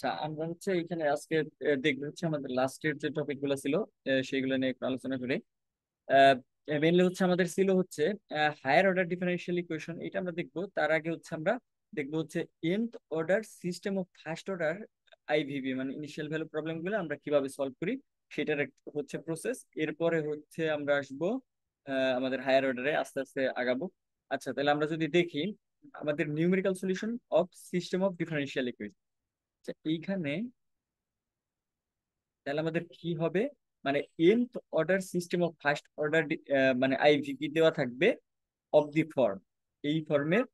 আচ্ছা, আমরা হচ্ছে এখানে আজকে দেখবো হচ্ছে আমাদের লাস্টের যে টপিক গুলো ছিল, সেইগুলো নিয়ে একটু আলোচনা করি। মেনলি হচ্ছে আমাদের ছিল হচ্ছে হায়ার অর্ডার ডিফারেন্সিয়াল ইকুয়েশন, এটা আমরা দেখবো। তার আগে হচ্ছে আমরা দেখবো হচ্ছে nth order system of first order IVP, মানে ইনিশিয়াল ভ্যালু প্রবলেম গুলো আমরা কিভাবে সলভ করি সেটার হচ্ছে প্রসেস। এরপরে হচ্ছে আমরা আসবো আমাদের হায়ার অর্ডারে আস্তে আস্তে আগাবো। আচ্ছা, তাহলে আমরা যদি দেখি আমাদের numerical solution of system of differential equation. আচ্ছা, এইখানে তাহলে আমাদের কি হবে, মানে nth order system of first order মানে আইভিপি দেওয়া থাকবে অফ দি ফর্ম, এই ফর্মের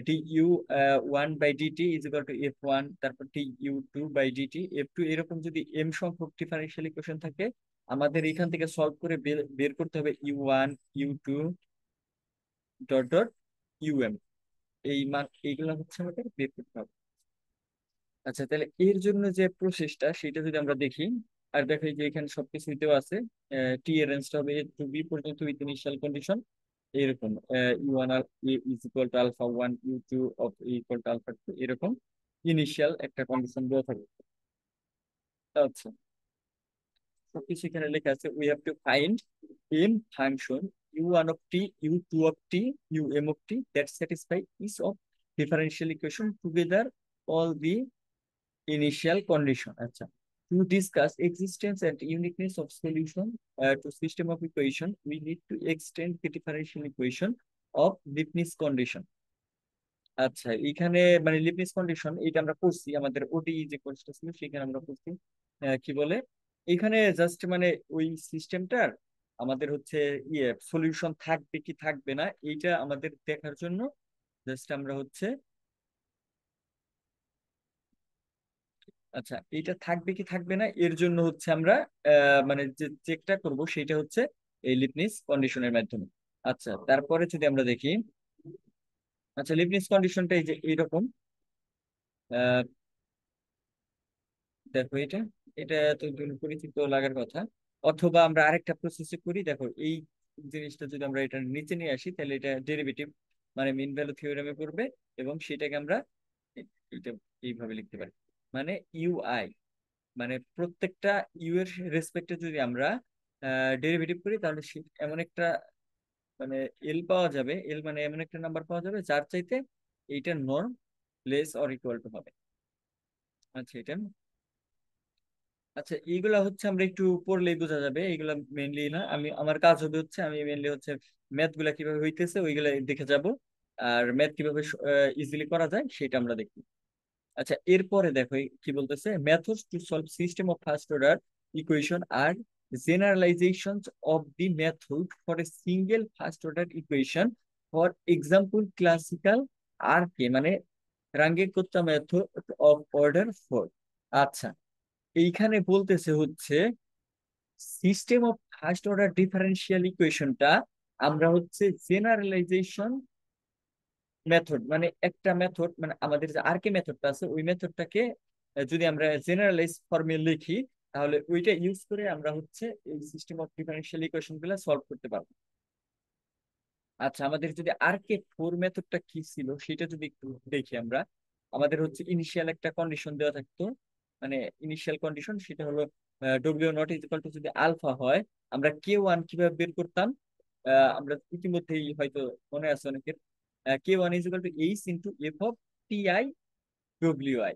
d u one by dt is equal to f one, তারপর d u two by dt f two, এরকম যদি এম সংখ্যক ডিফারেনশিয়াল ইকুয়েশন থাকে আমাদের এখান থেকে সলভ করে বের বের করতে হবে u one, u two, dot dot u m. এই মান এইগুলো হচ্ছে আমাদের বের করতে হবে। আচ্ছা, তাহলে এর জন্য যে প্রসেসটা সেটা যদি আমরা দেখি, আর দেখো যে এখানে সবকিছু দেওয়া আছে। টি এর রেঞ্জটা হবে এ টু বি পর্যন্ত উইথ ইনিশিয়াল কন্ডিশন, এরকম ইউ ওয়ান আর is equal to alpha one, u two of equal to alpha two, এরকম ইনিশিয়াল একটা কন্ডিশন দেওয়া থাকে। আচ্ছা, সবকিছু এখানে লেখা আছে। We have to find m function u one of t, u two of t, u m of t that satisfy each of differential equation together all the initial condition. আচ্ছা, to discuss existence and uniqueness of solution to system of equation we need to extend the differential equation of Leibniz condition. আচ্ছা, এখানে মানে Leibniz condition এটা আমরা করছি আমাদের ওডি যে কোর্সটা ছিল সেখানে আমরা করছি। কি বলে এখানে জাস্ট মানে ওই সিস্টেমটার আমাদের হচ্ছে সলিউশন থাকবে কি থাকবে না এইটা আমাদের দেখার জন্য জাস্ট আমরা হচ্ছে, আচ্ছা এটা থাকবে কি থাকবে না এর জন্য হচ্ছে আমরা মানে যে চেকটা করব সেটা হচ্ছে এই লিবনিজ কন্ডিশনের মাধ্যমে। আচ্ছা, তারপরে যদি আমরা দেখি, আচ্ছা লিবনিজ কন্ডিশনটা এই যে এইরকম। আহ, দেখো এটা এটা তো পরিচিত লাগার কথা। অথবা আমরা আরেকটা প্রসেসে করি, দেখো এই জিনিসটা যদি আমরা এটা নিচে নিয়ে আসি তাহলে এটা ডেরিভেটিভ মানে মিন ভ্যালু থিওরেমে পড়বে, এবং সেটাকে আমরা এটা এইভাবে লিখতে পারি। মানে ইউআই, মানে প্রত্যেকটা ইউ এর রেসপেক্টে যদি আমরা ডেরিভেটিভ করি তাহলে এমন একটা মানে এল পাওয়া যাবে, এল মানে এমন একটা নাম্বার পাওয়া যাবে যার চাইতে এইটার norm less or equal to হবে। আচ্ছা এটা, আচ্ছা এইগুলা হচ্ছে আমরা একটু পড়লেই বোঝা যাবে, এইগুলা মেনলি না, আমি আমার কাজ হবে হচ্ছে আমি মেনলি হচ্ছে ম্যাথ গুলা কিভাবে হইতেছে ওইগুলা দেখে যাব, আর ম্যাথ কিভাবে ইজিলি করা যায় সেটা আমরা দেখি। আচ্ছা, এরপরে দেখো কি বলতেছে, methods to solve system of first order equation আর generalisations of the method for a single first order equation, for example classical R K মানে Runge Kutta method of order four. আচ্ছা, এইখানে বলতেছে হচ্ছে system of first order differential ইকুয়েশনটা আমরা হচ্ছে generalisation method, মানে একটা মেথড মানে আমাদের যে আর কে মেথডটা আছে ওই মেথডটাকে যদি আমরা জেনারেলাইজ ফর্মে লিখি তাহলে ওইটা ইউজ করে আমরা হচ্ছে এই সিস্টেম অফ ডিফারেন্সিয়াল ইকুয়েশন গুলা সলভ করতে পারবো। আচ্ছা, আমাদের যদি আর কে ফোর মেথডটা কি ছিল সেটা যদি একটু দেখি আমরা, আমাদের হচ্ছে ইনিশিয়াল একটা কন্ডিশন দেওয়া থাকতো, মানে ইনিশিয়াল কন্ডিশন সেটা হলো W not is equal two যদি আলফা হয় আমরা কে ওয়ান কিভাবে বের করতাম। আমরা ইতিমধ্যেই হয়তো মনে আছে অনেকের, k one is equal to h into f of t i ডব্লিউ আই।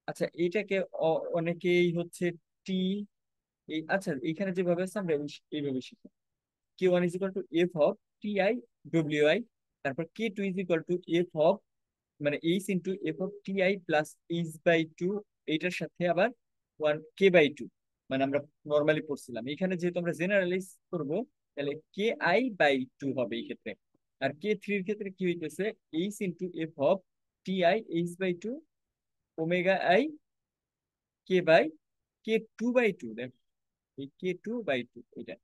আচ্ছা, এইটাকে অনেকেই হচ্ছে টি, এই আচ্ছা এইখানে যেভাবে আছে আমরা এইভাবে শিখি। K one is equal to f of t i ডব্লিউ আই, তারপর k two is equal to f of মানে h into f of t i plus h by two, এইটার সাথে আবার ওয়ান কে বাই টু, মানে আমরা normally পড়ছিলাম। এখানে যেহেতু আমরা জেনারেলাইজ করব তাহলে কে আই বাই টু হবে এই ক্ষেত্রে। আর কে থ্রির ক্ষেত্রে কি হইতেছে, h into f of t i h by two omega i k by k two by two, দেখ এই কে টু বাই টু এটা।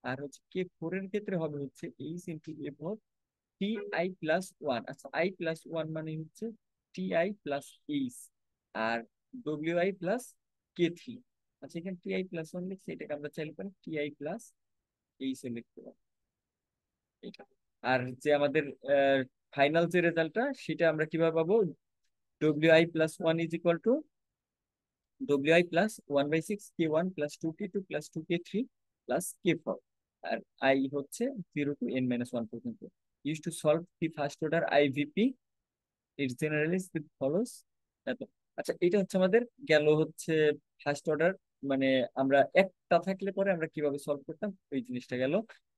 আর হচ্ছে কে ফোর এর ক্ষেত্রে হবে হচ্ছে h into f of t i plus one. আচ্ছা, আই প্লাস ওয়ান মানে হচ্ছে টি আই প্লাস এইচ, আর ডব্লিউ আই প্লাস কে থ্রি। আচ্ছা, এখানে টি আই প্লাস ওয়ান লিখছি, এটাকে আমরা চাইলে পারি টি আই প্লাস এইচ এ লিখতে পারি এটা। আর যে আমাদের ফাইনাল যে রেজাল্টটা সেটা আমরা কিভাবে পাবো, W I plus one is equal to W I plus 1/6 k1 plus 2k2 plus 2k3 plus k4, আর আই হচ্ছে 0 to n-1 পর্যন্ত। Use to solve the first order IVP, it's generally follows. আচ্ছা, এটা হচ্ছে আমাদের গেল হচ্ছে ফার্স্ট অর্ডার, মানে আমরা একটা থাকলে পরে আমরা কিভাবে সলভ করতাম ওই জিনিসটা গেল।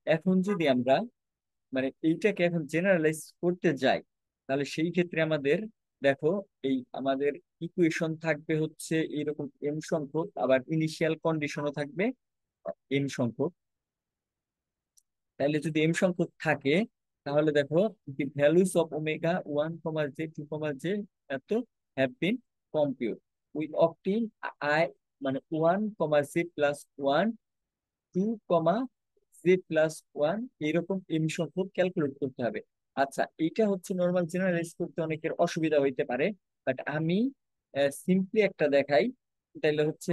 এখন যদি আমরা মানে এইটাকে এখন জেনারেলাইজ করতে যাই, তাহলে সেই ক্ষেত্রে আমাদের দেখো, এই আমাদের ইকুয়েশন থাকবে হচ্ছে এইরকম এম সংখ্যক, আবার ইনিশিয়াল কন্ডিশনও থাকবে এম সংখ্যক। তাহলে যদি এম সংখ্যক থাকে, তাহলে দেখো দি ভ্যালুস অফ ওমেগা 1, 2, J এত have been compute we obtain I, মানে 1, J+1, 2, J+1, এইরকম এম সংখ্যক ক্যালকুলেট করতে হবে। আচ্ছা, এইটা হচ্ছে নর্মাল জেনারেলাইজ করতে অনেকের অসুবিধা হইতে পারে, বাট আমি সিম্পলি একটা দেখাই, তাহলে হচ্ছে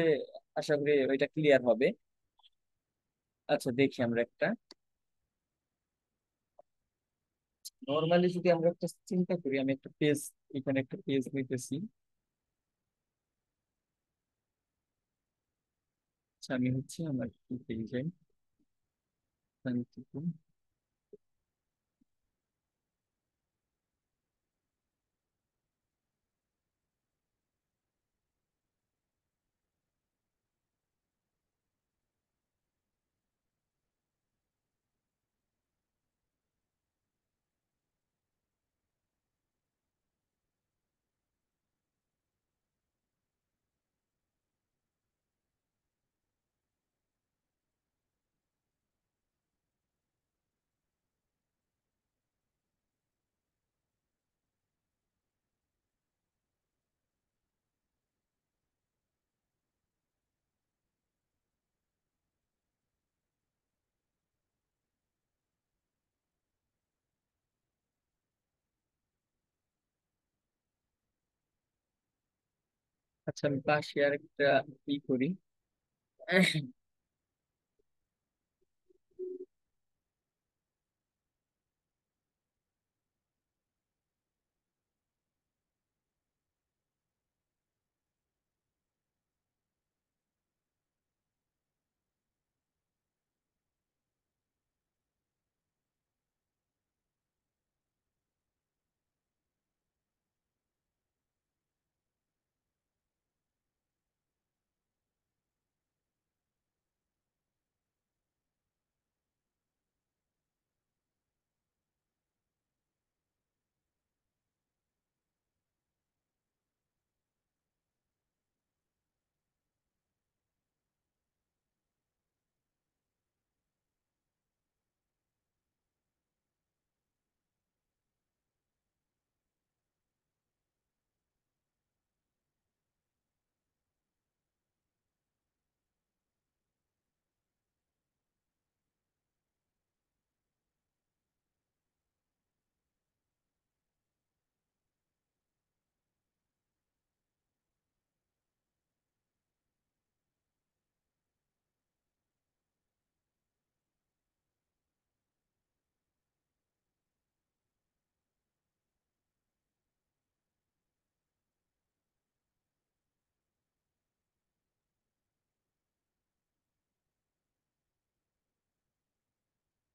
আশা করি ওইটা ক্লিয়ার হবে। আচ্ছা, দেখি আমরা একটা নর্মালি যদি আমরা একটা চিন্তা করি, আমি একটা পেজ, এখানে একটা পেজ নিতেছি। আচ্ছা, আমি হচ্ছে আমার কি পেজে, আচ্ছা আমি পাশে আর একটা ই করি।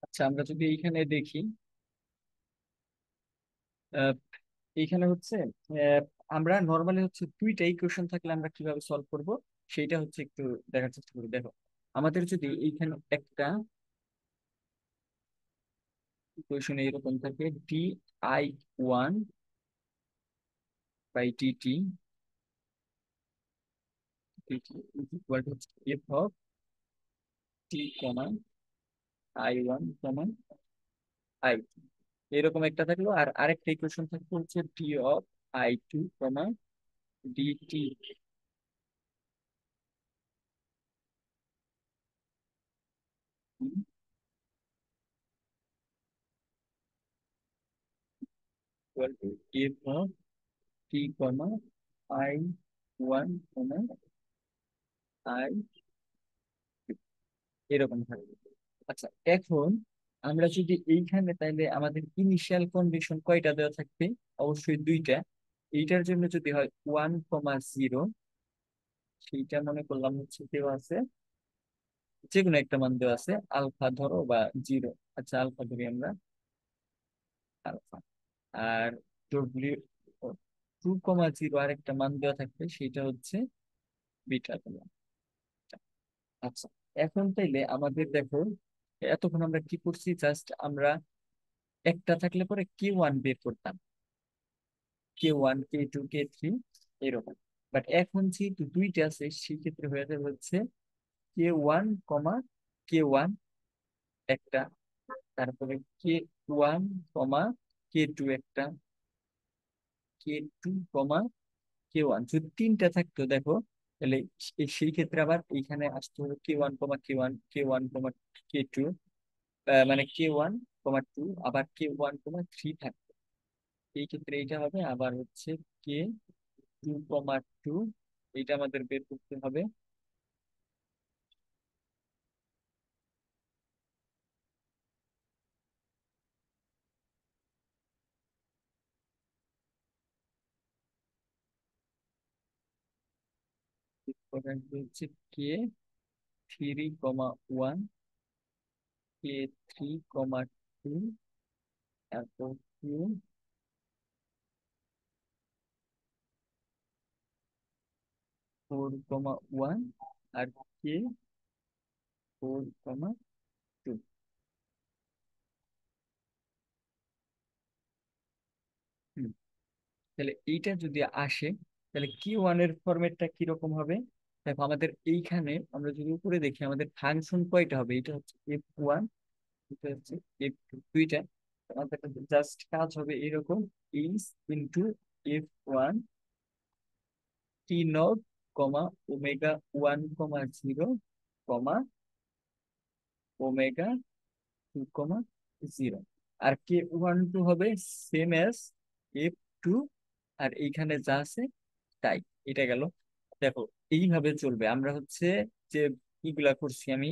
আচ্ছা, আমরা যদি এইখানে দেখি, আহ, এইখানে হচ্ছে আহ, আমরা নর্মালি হচ্ছে দুইটা ইকুয়েশন থাকলে আমরা কিভাবে সলভ করব সেইটা হচ্ছে একটু দেখার চেষ্টা করি। দেখো, আমাদের যদি এইখানে একটা ইকুয়েশন এইরকম থাকে, di1/dt, equal to f of T comma i1, এরকম একটা থাকলো, আর আরেকটা ইকুয়েশন থাকলো হচ্ছে d of i2, dt equal to f of t, i1, i, এরকম থাকবে। আচ্ছা, এখন আমরা যদি এইখানে, তাইলে আমাদের ইনিশিয়াল কন্ডিশন কয়টা দেওয়া থাকবে? অবশ্যই দুইটা। এইটার জন্য যদি হয় 1, 0, সেইটা মনে করলাম হচ্ছে দেওয়া আছে, যে কোনো একটা মান দেওয়া আছে, আলফা ধরো বা জিরো। আচ্ছা আলফা ধরি আমরা, আলফা। আর ডব্লিউ 2,0 আরেকটা মান দেওয়া থাকবে, সেটা হচ্ছে বিটা দিলাম। আচ্ছা, এখন তাইলে আমাদের দেখো, এতক্ষণ আমরা কি করছি, জাস্ট আমরা একটা থাকলে পরে Q1 বের করতাম, Q1 K2 K3 এরকম। বাট এখন যেহেতু দুইটা আছে, সেই ক্ষেত্রে হয়ে যাবে হচ্ছে K1, একটা, তারপরে K1, K2 একটা, K2, K1। যদি তিনটা থাকতো দেখো, তাহলে সেই ক্ষেত্রে আবার এইখানে আসতে হবে K1, K1, K1, K2, মানে K1, 2, আবার K1, 3 থাকবে। এই ক্ষেত্রে এইটা হবে, আবার হচ্ছে K2, 2, এটা আমাদের বের করতে হবে। এরপরে আসবে হচ্ছে K3, 1, K3, 2, তারপর K4, 1, আর K4, 2। তাহলে এইটা যদি আসে, তাহলে Q1 এর ফরম্যাটটা কিরকম হবে? দেখো আমাদের এইখানে আমরা যদি উপরে দেখি, আমাদের ফাংশন কয়টা হবে, এটা হচ্ছে F1, এটা হচ্ছে F2, দুইটা। আমাদের জাস্ট কাজ হবে এরকম, এইচ ইন্টু F1 T0, Ω1, 0, Ω2, 0। আর K12 হবে সেম এস F2, আর এইখানে যা আছে তাই। এটা গেল। দেখো এইভাবে চলবে, আমরা হচ্ছে যে ইগুলা করছি আমি,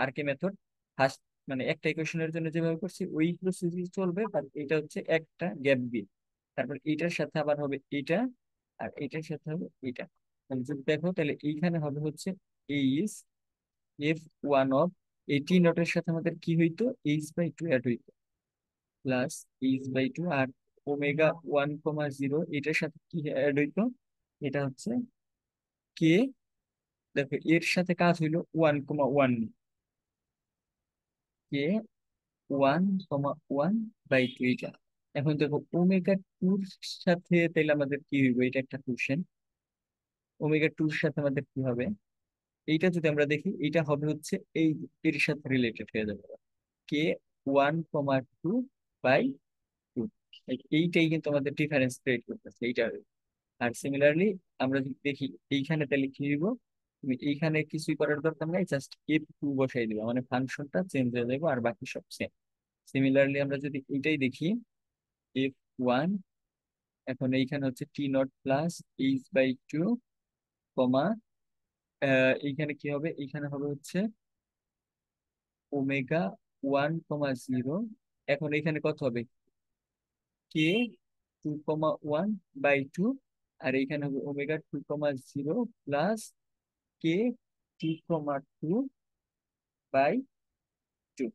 আরকে মেথড ফার্স্ট, মানে একটা ইকুয়েশনের জন্য যেভাবে করছি ওই প্রসেসই চলবে, বাট এটা হচ্ছে একটা গ্যাপ দিয়ে, তারপর এইটার সাথে আবার হবে এইটা, আর এইটার সাথে হবে এইটা। তাহলে যদি দেখো, তাহলে এইখানে হবে হচ্ছে এইচ F1 এই নটের সাথে আমাদের কি হইতো, H/2 অ্যাড হইতো, প্লাস H/2, আর Ω1, 0 এটার সাথে কি অ্যাড হইতো, এটা হচ্ছে কে, দেখো এর সাথে কাজ হইলো 1,1, K1,1/2 এটা। এখন দেখো Ω2 সাথে তাহলে আমাদের কি হইব, এটা একটা কোশ্চেন। Ω2 সাথে আমাদের কি হবে, এইটা যদি আমরা দেখি, এইটা হবে হচ্ছে এই, এর সাথে রিলেটেড হয়ে যাবে, K1,2/2। এইটাই কিন্তু আমাদের ডিফারেন্স ক্রিয়েট করতেছে এইটা। আর সিমিলারলি আমরা যদি দেখি এইখানে, তাহলে কি হইব, তুমি এইখানে কিছুই করার দরকার নাই, জাস্ট F2 বসাই দিবা, মানে ফাংশনটা চেঞ্জ হয়ে যাবে, আর বাকি সব সেম। সিমিলারলি আমরা যদি এইটাই দেখি, F1, এখন এইখানে হচ্ছে T0 প্লাস H/2, কমা, এইখানে কি হবে, এইখানে হবে হচ্ছে Ω1, 0। এখন এইখানে কত হবে, K2,1/2, আর এইখানে হবে Ω2,0 প্লাস K2,2/2।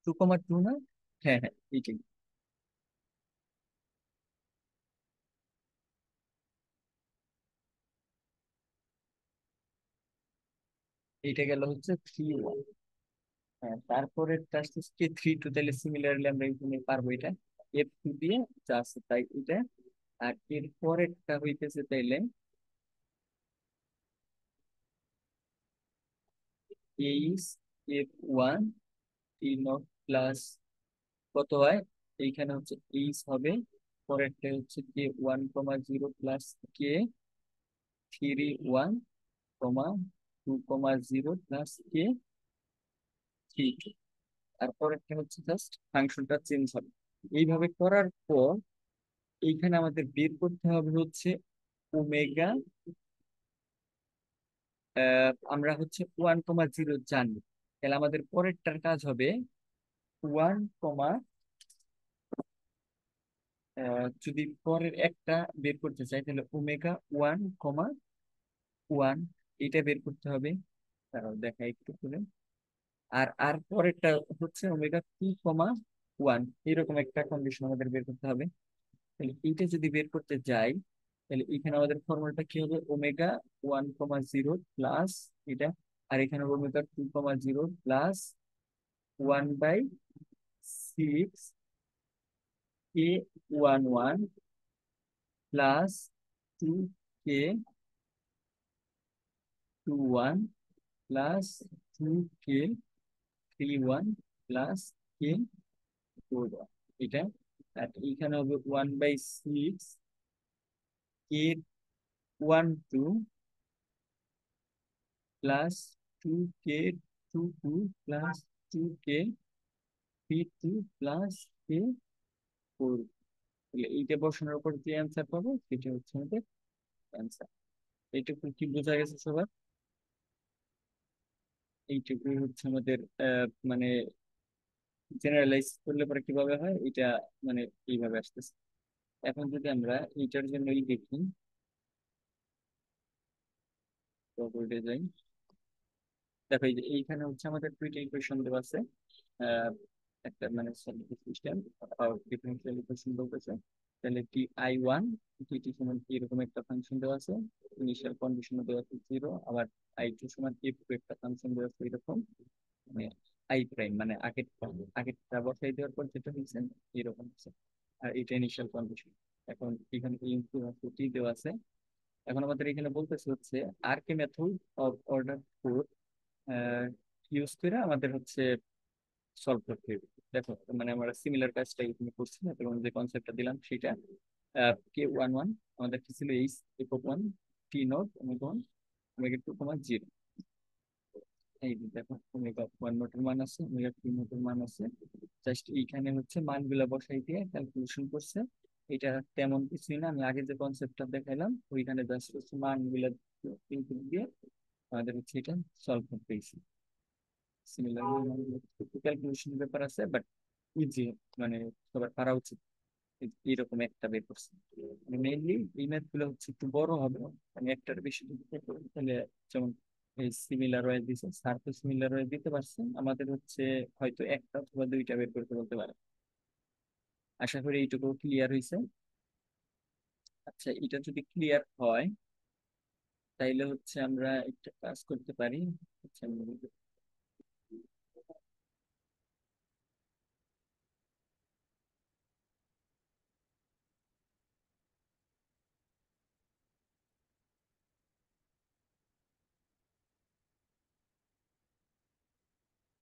2,2 না? হ্যাঁ হ্যাঁ, এইটাই। এইটা গেল হচ্ছে 3,1। হ্যাঁ, তারপরে K3, 2, তাহলে সিমিলারলি আমরা এখানে পারবো এটা F2 দিয়ে, যা আছে তাই এটা। আর এর পরেরটা হইতেছে তাইলে H/F1 T0 প্লাস কত হয়, এইখানে হচ্ছে হবে, পরেরটা হচ্ছে K1,0 plus K3,1, 2,0 plus K3,2। তারপর একটা হচ্ছে জাস্ট ফাংশনটা চেঞ্জ হবে। এইভাবে করার পর এইখানে আমাদের বের করতে হবে হচ্ছে ওমেগা, আমরা হচ্ছে 1,0 জানি, তাহলে আমাদের পরেরটার কাজ হবে 1, যদি পরের একটা বের করতে চাই, তাহলে Ω1, ওয়ান, এটা বের করতে হবে। তারাও দেখা একটু করে। আর আর পরেরটা হচ্ছে ওমেগা টু কমা ওয়ান, এরকম একটা কন্ডিশন আমাদের বের করতে হবে। তাহলে এইটা যদি বের করতে যাই, তাহলে এখানে আমাদের ফর্মুলাটা কি হবে? Omega one comma zero plus এটা, আর এখানে omega two comma zero plus one by six k one one plus two k two one plus two k three one plus k four one, এটা। আর এইখানে হবে one by six k one two plus two k two two plus two k three two plus k four. তাহলে এইটা বসানোর উপর যে answer পাবো সেটা হচ্ছে আমাদের অ্যান্সার। এইটুকু কি বোঝা গেছে সবার? এইটুকুই হচ্ছে আমাদের মানে জেনারেলাইজ করলে পরে কিভাবে হয় এটা, মানে এইভাবে আসতেছে। এখন যদি আমরা এইটার জন্যই দেখি, তো যাই, দেখো এই যে এইখানে হচ্ছে আমাদের দুইটা ইকুয়েশন দেওয়া আছে। আহ, একটা মানে সিস্টেম ডিফারেন্সিয়াল ইকুয়েশন বলতেছে। তাহলে টি আই ওয়ান টি টি সমান কি, এরকম একটা ফাংশন দেওয়া আছে। ইনিশিয়াল কন্ডিশন দেওয়া আছে জিরো, আবার আই টু সমান এফ টু একটা ফাংশন দেওয়া আছে এরকম, মানে আই প্রাইম মানে আগেরটা বসাই দেওয়ার পর যেটা হয়েছে এরকম হচ্ছে। আর এটা ইনিশিয়াল কন্ডিশন। এখন এখানে ইনটু আছে টি দেওয়া আছে। এখন আমাদের এখানে বলতেছে হচ্ছে R K method of order four use করে আমাদের হচ্ছে সলভ করতে হবে। দেখো মানে আমরা সিমিলার কাজটা এখানে করছি না, এবং যে কনসেপ্টটা দিলাম সেটা কে ওয়ান ওয়ান আমাদের কি ছিল, h f of one t naught omega one omega two comma zero. এই যে দেখো ওমেগা ওয়ান নোটের মান আছে, ওমেগা টু নোটের মান আছে। জাস্ট এইখানে হচ্ছে মানগুলা বসাই দিয়ে ক্যালকুলেশন করছে। এটা তেমন কিছুই না, আমি আগে যে কনসেপ্টটা দেখাইলাম ওইখানে জাস্ট হচ্ছে মানগুলা ইনপুট দিয়ে আমাদের হচ্ছে এটা সলভ করতে হয়েছে। সিমিলার ক্যালকুলেশন ব্যাপার আছে, বাট ইজি, মানে সবার পারা উচিত। এইরকম একটা বের করছে। মেইনলি এই ম্যাথ গুলো হচ্ছে একটু বড় হবে, মানে একটার বেশি যদি থাকে, তাহলে যেমন এই সিমিলার ওয়ে দিছে, স্যার তো সিমিলার ওয়ে দিতে পারছেন, আমাদের হচ্ছে হয়তো একটা অথবা দুইটা বের করতে বলতে পারে। আশা করি এইটুকু ক্লিয়ার হয়েছে। আচ্ছা, এটা যদি ক্লিয়ার হয় তাইলে হচ্ছে আমরা একটা কাজ করতে পারি। আচ্ছা,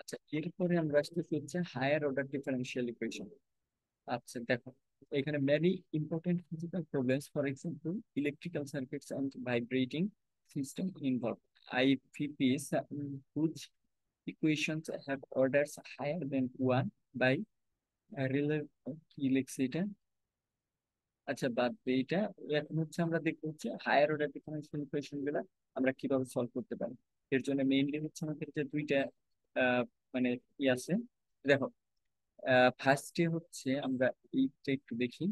আচ্ছা এরপরে আমরা আসতেছি হচ্ছে হায়ার অর্ডার ডিফারেন্সিয়াল ইকুয়েশন। আচ্ছা দেখো, এখানে many important physical problems, for example electrical circuits and vibrating system involved IPPs, whose equations have orders higher than one by relay, কি লিখছে এটা? আচ্ছা বাদ দে এটা। এখন হচ্ছে আমরা দেখবো হচ্ছে হায়ার অর্ডার ডিফারেন্সিয়াল ইকুয়েশন গুলা আমরা কিভাবে সলভ করতে পারি। এর জন্য মেইনলি হচ্ছে আমাদের যে দুইটা আহ, মানে ই আছে। দেখো ফার্স্টে হচ্ছে আমরা এইটা একটু দেখি।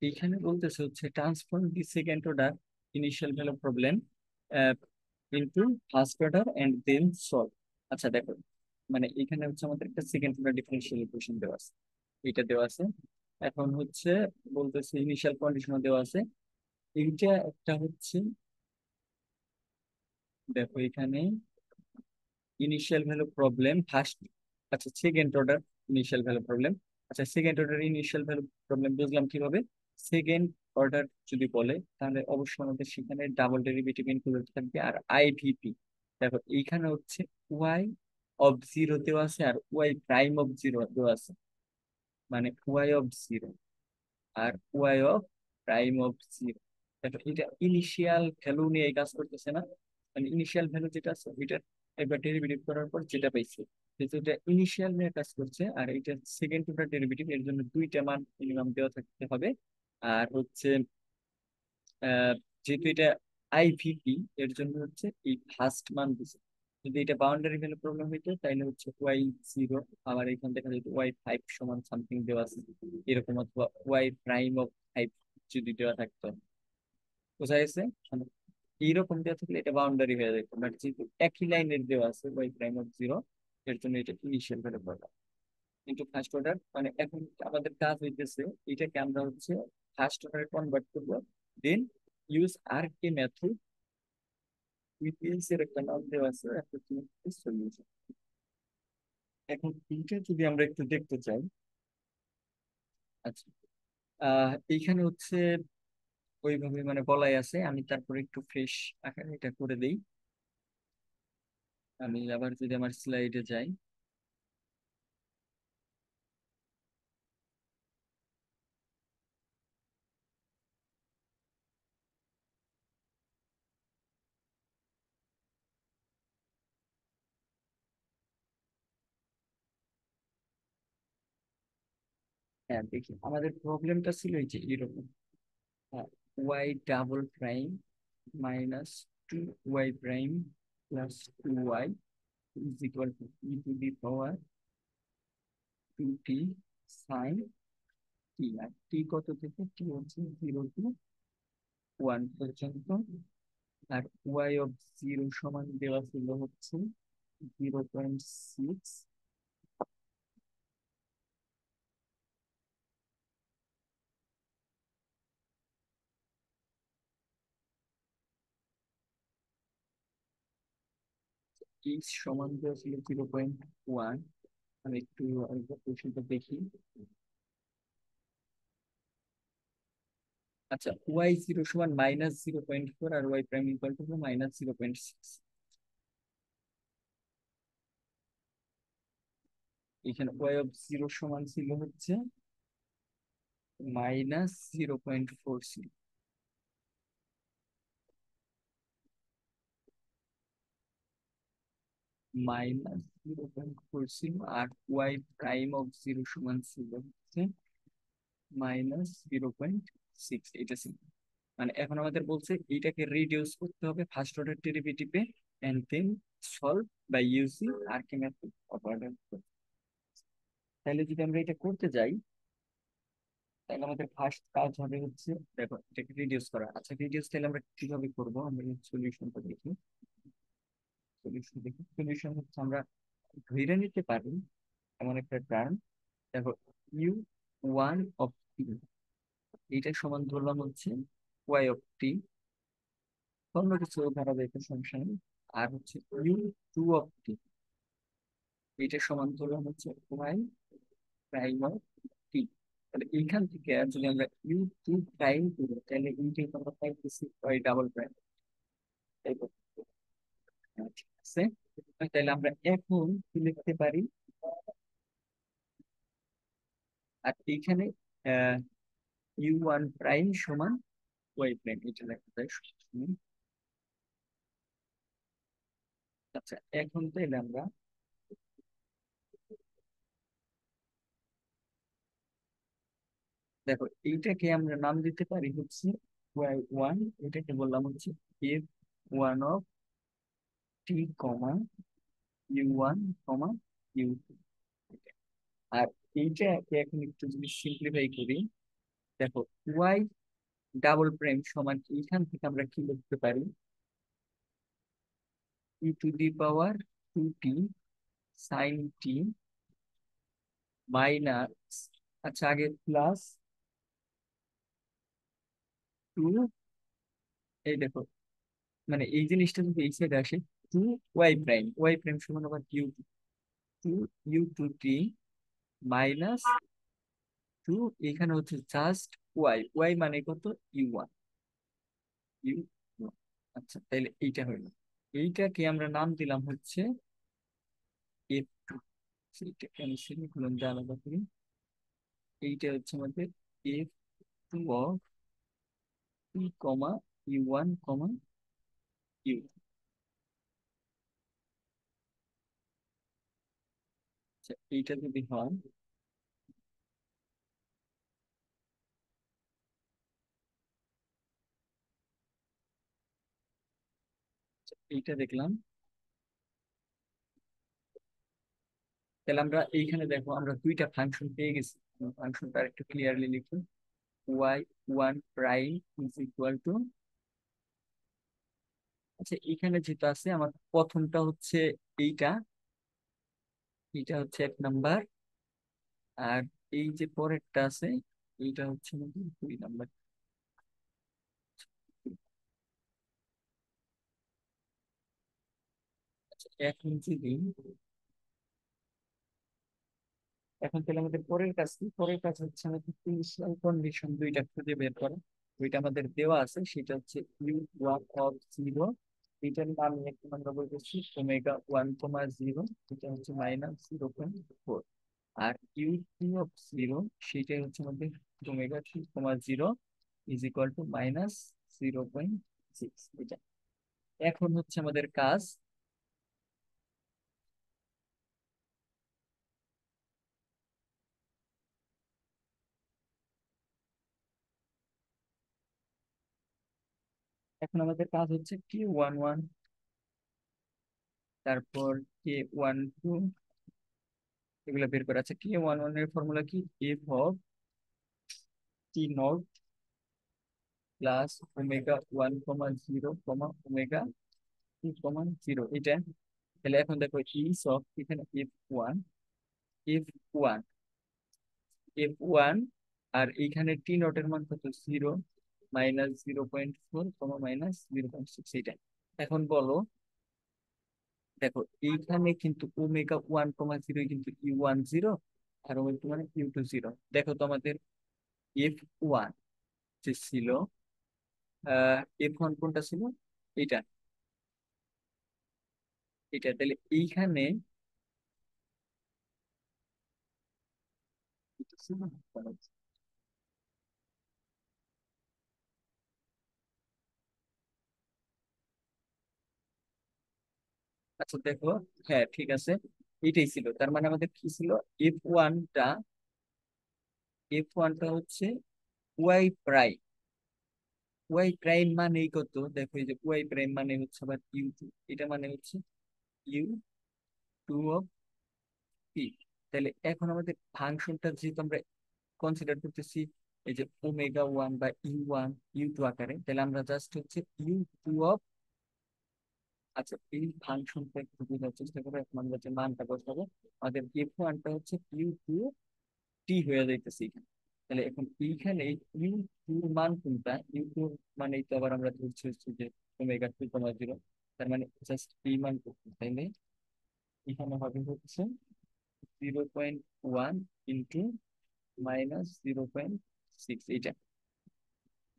এখানে বলতেছে হচ্ছে transform the second order initial value problem into first order and then solve. আচ্ছা দেখো, মানে এখানে হচ্ছে আমাদের একটা সেকেন্ড অর্ডার ডিফারেন্সিয়াল ইকুয়েশন দেওয়া আছে, এটা দেওয়া আছে। এখন হচ্ছে বলতেছে ইনিশিয়াল কন্ডিশনও দেওয়া আছে। এইটা একটা হচ্ছে, দেখো এখানে ইনিশিয়াল ভ্যালু প্রবলেম ফার্স্ট, আচ্ছা second order initial value problem. আচ্ছা second order initial value problem বুঝলাম কিভাবে। সেকেন্ড অর্ডার যদি বলে তাহলে অবশ্যই আমাদের সেখানে ডাবল ডেরিভেটিভ ইনক্লুডেড থাকবে আর আইভিপি। দেখো এইখানে হচ্ছে ওয়াই অফ জিরো দেওয়া আছে আর ওয়াই প্রাইম অফ জিরো দেওয়া আছে, মানে ওয়াই অফ জিরো আর y of prime of zero. দেখো এটা ইনিশিয়াল ভ্যালু নিয়ে কাজ করতেছে না, মানে ইনিশিয়াল ভ্যালু যেটা আছে ওইটার একবার ডেরিভেটিভ করার পর যেটা পাইছে, যেহেতু এটা ইনিশিয়াল নিয়ে কাজ করছে আর এটা সেকেন্ড অর্ডার ডেরিভেটিভ, এর জন্য দুইটা মান মিনিমাম দেওয়া থাকতে হবে। আর হচ্ছে আহ, যেহেতু এটা আইভিপি, এর জন্য হচ্ছে এই ফার্স্ট মান দিছে। যদি এটা বাউন্ডারি ভ্যালু প্রবলেম হইতো তাহলে হচ্ছে y0, আবার এখান থেকে যদি y5 সমান সামথিং দেওয়া আছে এরকম, অথবা y'5 যদি দেওয়া থাকতো, বোঝা গেছে? মানে এইরকম দেওয়া থাকলে এটা বাউন্ডারি হয়ে যেত, বাট যেহেতু একই লাইনের দেওয়া আছে y'0, এর জন্য এটা ইনিশিয়াল ভ্যালু পাবো। কিন্তু ফার্স্ট অর্ডার মানে এখন আমাদের কাজ হইতেছে এটাকে আমরা হচ্ছে ফার্স্ট অর্ডারে কনভার্ট করবো, then use r K method with এর একটা নাম দেওয়া আছে অ্যাপ্রক্সিমেটলি সলিউশন। এখন এইটা যদি আমরা একটু দেখতে চাই, আচ্ছা এইখানে হচ্ছে ওইভাবে মানে বলাই আছে, আমি তারপরে একটু ফ্রেশ আকারে এটা করে দেই। আমি আবার যদি আমার স্লাইডে যাই, হ্যাঁ দেখি আমাদের প্রবলেমটা ছিল এই যে এরকম, y'' minus 2y' plus 2y is equal to e⁻² 2t sine t. আর টি কত থেকে, টি হচ্ছে 0 to 1 পর্যন্ত। আর y0 সমান দেওয়া ছিল হচ্ছে 0.6। টি সমান দেওয়া ছিল 0.1। আমি একটু আরেকবার কোশ্চেনটা দেখি। আচ্ছা, y0 সমান -0.4 আর y' ইকুয়াল টু -0.6। এখানে y0 সমান ছিল হচ্ছে -0.4 ছিল, -0.4 ছিল। আর y'0 সমান ছিল হচ্ছে -0.6, এটা ছিল। মানে এখন আমাদের বলছে এইটাকে রিডিউস করতে হবে ফার্স্ট অর্ডার ডেরিভেটিভে, and then solve by using arithmetic operator. তাহলে যদি আমরা এটা করতে যাই, তাহলে আমাদের ফার্স্ট কাজ হবে হচ্ছে, দেখো এটাকে রিডিউস করা। আচ্ছা রিডিউস তাহলে আমরা কিভাবে করব, আমরা সলিউশনটা দেখি। সলিউশন হচ্ছে আমরা ধরে নিতে পারি এমন একটা টার্ম, দেখো u1 অফ টি, এইটা সমান ধরলাম হচ্ছে y অফ টি, অন্য কিছু ধরা যায় কোনো সমস্যা নেই। আর হচ্ছে u2 অফ টি, এইটা সমান ধরলাম হচ্ছে y''-টি। তাহলে এইখান থেকে যদি আমরা u2' করি তাহলে এইটাকে আমরা পাইতেছি y''', তাই তো? ঠিক আছে, তাহলে আমরা এখন কি লিখতে পারি, আর এইখানে u1' সমান y', এটা লেখা যায় সমান। আচ্ছা এখন তাহলে আমরা দেখো এইটাকে আমরা নাম দিতে পারি হচ্ছে y1, এটাকে বললাম হচ্ছে f1 of T comma u1 comma u2। আর এইটাকে এখন একটু যদি সিম্পলিফাই করি, দেখো y''' সমান এইখান থেকে আমরা কি লিখতে পারি, e⁻²t সাইন টি মাইনাস, আচ্ছা আগে প্লাস 2, এই দেখো মানে এই জিনিসটা যদি এই সাইডে আসে, 2y', সমান আবার two u two t minus 2, এখানে হচ্ছে জাস্ট ওয়াই মানে কত, ইউ। আচ্ছা তাহলে এইটা হইলো, এইটাকে আমরা নাম দিলাম হচ্ছে f2। এইটাকে আমি সেমিকোলন দিয়ে আলাদা করি, এইটা হচ্ছে আমাদের f2 of E comma U1 comma you. আচ্ছা, এইটা যদি হয়, এইটা দেখলাম, তাহলে আমরা এইখানে দেখো আমরা দুইটা ফাংশন পেয়ে গেছি। ফাংশনটা একটু ক্লিয়ারলি লিখুন। y1 prime is equal two, আচ্ছা এখানে যেটা আছে আমার প্রথমটা হচ্ছে এইটা, এইটা হচ্ছে 1 নাম্বার। আর এই যে পরেরটা আছে এইটা হচ্ছে আমাদের 2 নাম্বার। আচ্ছা এখন যদি, এখন তাহলে আমাদের পরের কাজ কি? পরের কাজ হচ্ছে আমাদের ইনিশিয়াল কন্ডিশন দুইটা খুঁজে বের করা। ওইটা আমাদের দেওয়া আছে, সেটা হচ্ছে U1 অফ 0, এটার মান এখন আমরা বলতেছি Ω1, 0, এটা হচ্ছে -0.4। আর U2 অফ 0, সেটাই হচ্ছে আমাদের Ω3, 0 ইজ ইকুয়াল টু -0.6। এটা এখন হচ্ছে আমাদের কাজ, এখন আমাদের কাজ হচ্ছে Q11, তারপর K12, এগুলো বের করা আছে। K11 এর ফর্মুলা কি? F(T0 প্লাস Ω1, 0, Ω2, 0), এটা। তাহলে এখন দেখো ইস অফ, এখানে F1, F1, আর এইখানে T0 এর মান কত? 0, -0.4, -0.6, এটা। এখন বলো, দেখো এইখানে কিন্তু Ω1, 0 কিন্তু U10, আর Ω2 মানে U20। দেখো তো আমাদের F1 যে ছিল, F1 কোনটা ছিল? এটা, এটা। তাহলে এইখানে এটা ছিল না? আচ্ছা দেখো, হ্যাঁ ঠিক আছে, এটাই ছিল। তার মানে আমাদের কি ছিল? F1টা, F1টা হচ্ছে Y প্রাইম। Y প্রাইম মানে কত? দেখো এই যে Y প্রাইম মানে হচ্ছে আবার U2, এটা মানে হচ্ছে U2 অফ P। তাহলে এখন আমাদের ফাংশনটা যেহেতু আমরা কনসিডার করতেছি এই যে Ω1 বা U1, U2 আকারে, তাহলে আমরা জাস্ট হচ্ছে U2 অফ, আচ্ছা এই ফাংশনটা একটু বোঝার চেষ্টা করে এখন আমরা যে মানটা বসাবো, আমাদের F1টা হচ্ছে U2T হয়ে যাইতেছে এখানে। তাহলে এখন এইখানে ইউ টু মান কোনটা? ইউ টু মানে তো আবার আমরা ধরছি হচ্ছে যে Ω2, 0, তার মানে জাস্ট এই মান করতে, তাইলে এখানে হবে হচ্ছে 0.1 ইন্টু -0.6, এটা।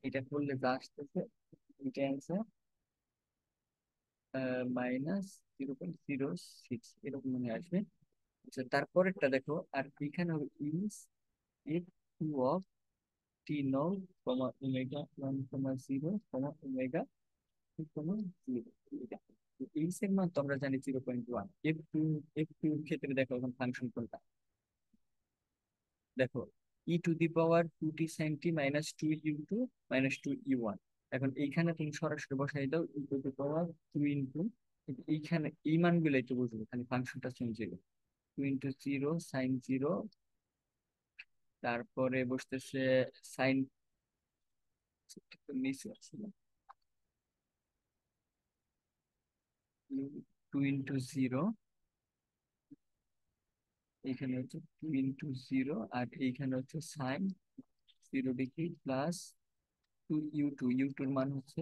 এটা করলে যা আসতেছে এটা অ্যান্সার -0.06 এরকম মনে আসবে। আচ্ছা তারপরেরটা দেখো, আর এখানে হবে ইজ F2 অফ T0, Ω1, 0, এই এর মান তো আমরা জানি 0.1। F2 এর ক্ষেত্রে দেখো এখন ফাংশন কোনটা? দেখো e⁻²t sin t - 2u2 - 2u1। এখন এইখানে তুমি সরাসরি বসাই দাও e⁻2 ইন্টু, এইখানে এই মানগুলো একটু বুঝবে, এখানে ফাংশনটা চেঞ্জ হয়ে গেল। 2 × 0 sin 0, তারপরে বসতেছে সাইন, নিচে ছিল 2 × 0, এইখানে হচ্ছে 2 × 0, আর এইখানে হচ্ছে sin 0 ডিগ্রি প্লাস 2u2, মান হচ্ছে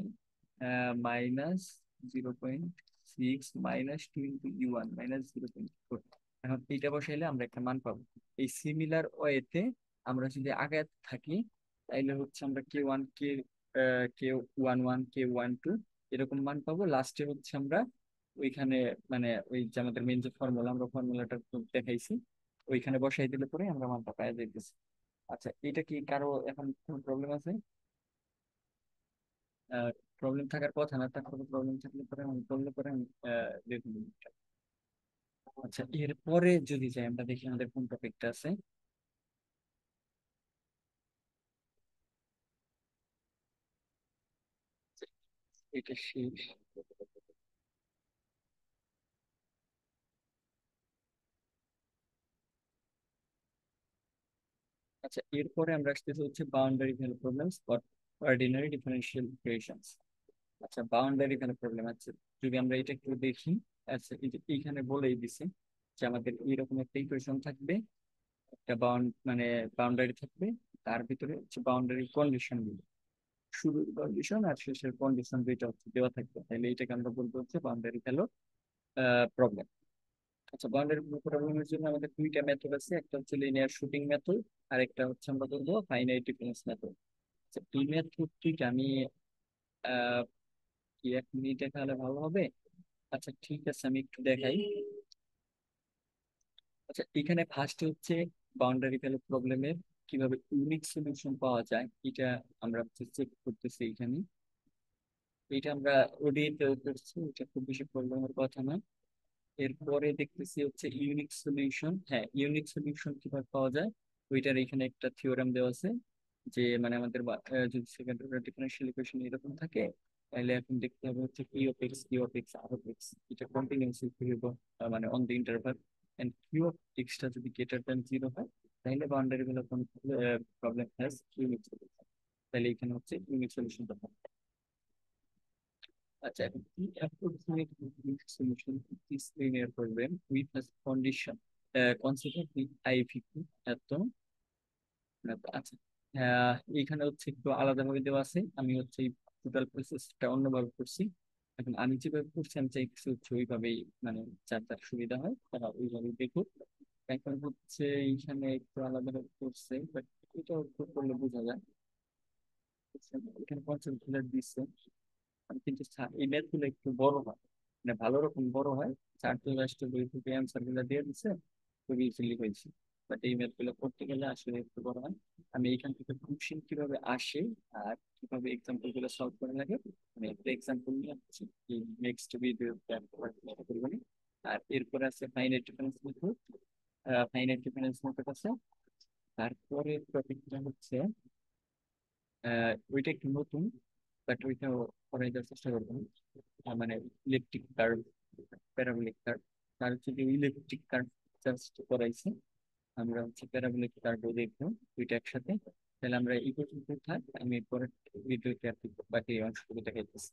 -0.6, -2 × U1 -0.4। এখন এইটা বসাইলে আমরা একটা মান পাবো। এই সিমিলার ওয়েতে আমরা যদি আগে থাকি, তাইলে হচ্ছে আমরা K1, K11, K12 এরকম মান পাবো। লাস্টে হচ্ছে আমরা ওইখানে, মানে ওই যে আমাদের মেন যে ফর্মুলা, আমরা ফর্মুলাটা দেখাইছি, ওইখানে বসাই দিলে পরে আমরা মানটা পাই যাইতেছি। আচ্ছা এটা কি কারো এখন কোনো প্রবলেম আছে? প্রবলেম থাকার কথা না, তারপরে প্রবলেম থাকলে পরে আমি করলে পরে আমি দেখুন। আচ্ছা, এরপরে যদি যাই আমরা দেখি আমাদের কোন টপিকটা আছে। এটা শেষ। আচ্ছা, এরপরে আমরা আসতেছি হচ্ছে boundary value problems for ordinary differential equations. আচ্ছা, বাউন্ডারি ভ্যালু প্রবলেম আছে, যদি আমরা এটা একটু দেখি। আচ্ছা, এই যে এইখানে বলেই দিছে যে আমাদের এইরকম একটা ইকুয়েশন থাকবে, একটা মানে বাউন্ডারি থাকবে, তার ভিতরে হচ্ছে বাউন্ডারি কন্ডিশন গুলো, শুরুর কন্ডিশন আর শেষের কন্ডিশন দুইটা হচ্ছে দেওয়া থাকবে, তাহলে এটাকে আমরা বলবো হচ্ছে বাউন্ডারি ভ্যালু প্রবলেম। আচ্ছা, বাউন্ডারি ভ্যালু প্রবলেমের জন্য আমাদের দুইটা মেথড আছে, একটা হচ্ছে লিনিয়ার শুটিং মেথড, আর একটা হচ্ছে আমরা বলবো ফাইনাইট ডিফারেন্স মেথড। আচ্ছা, এই মেথডটিকে আমি আহ কি 1 মিনিট দেখালে ভালো হবে? আচ্ছা ঠিক আছে, আমি একটু দেখাই। আচ্ছা, এখানে ফার্স্ট হচ্ছে বাউন্ডারি ভ্যালু প্রবলেমের কিভাবে ইউনিক সলিউশন পাওয়া যায়, এটা আমরা হচ্ছে চেক করতেছি এখানে। এটা আমরা ওডিতে করছি, এটা খুব বেশি প্রবলেমের কথা না। এরপরে দেখতেছি হচ্ছে ইউনিক সলিউশন। হ্যাঁ, ইউনিক সলিউশন কিভাবে পাওয়া যায়, ওইটার এখানে একটা থিওরেম দেওয়া আছে, যে মানে আমাদের যদি সেকেন্ড অর্ডার ডিফারেনশিয়াল ইকুয়েশন এরকম থাকে, তাহলে এখন দেখতে হবে হচ্ছে q of x r of x, এটা কন্টিনিউয়াসলি হইব, মানে on the interval, and q of এক্সটা যদি গ্রেটার দ্যান 0 হয়, তাহলে boundary value problem has unique solution. তাহলে এখানে হচ্ছে ইউনিক সলিউশনটা। আচ্ছা, এখন কি approximate solution to this linear problem with a condition consider the IVP এত। আচ্ছা, এখানে হচ্ছে একটু আলাদাভাবে দেওয়া আছে, আমি হচ্ছে এই টোটাল প্রসেসটা অন্যভাবে করছি। এখন আমি যেভাবে করছি আমি চাইছি হচ্ছে ওইভাবেই, মানে যার যার সুবিধা হয় তারা ওইভাবেই দেখুক। এখন হচ্ছে এইখানে একটু আলাদাভাবে করছে, বাট এটা একটু করলে বোঝা যায়। এখানে কনসেপ্ট গুলো দিচ্ছে, কিন্তু এই ম্যাথ গুলো একটু বড় হয়, মানে ভালো রকম বড় হয়। 4 থেকে 5টা বই থেকে অ্যান্সার গুলো দিয়ে দিচ্ছে, খুবই ইজিলি হয়েছে। বাট এই ম্যাথ গুলো করতে গেলে আসলে একটু বড় হয়। আমি এখান থেকে কোশ্চেন কিভাবে আসে আর কিভাবে এক্সাম্পল গুলো সলভ করে লাগে, মানে একটা এক্সাম্পল নিয়ে আসছি নেক্সট ভিডিও করবেন। আর এরপরে আছে finite difference method. Finite difference method আছে। তারপরে টপিকটা হচ্ছে ওইটা একটু নতুন, বাট ওইটা করাই দেওয়ার চেষ্টা করবো। মানে ইলেকট্রিক কার্ভ, প্যারাবোলিক কার্ভ, তার হচ্ছে ইলেকট্রিক কার্ভ জাস্ট করাইছি। আমরা হচ্ছে প্যারাবোলিক কার্ভও দেখবো দুইটা একসাথে। তাহলে আমরা এই পর্যন্ত থাক, আমি পরের ভিডিওতে আর কি বাকি অংশটুকু দেখাইতেছি।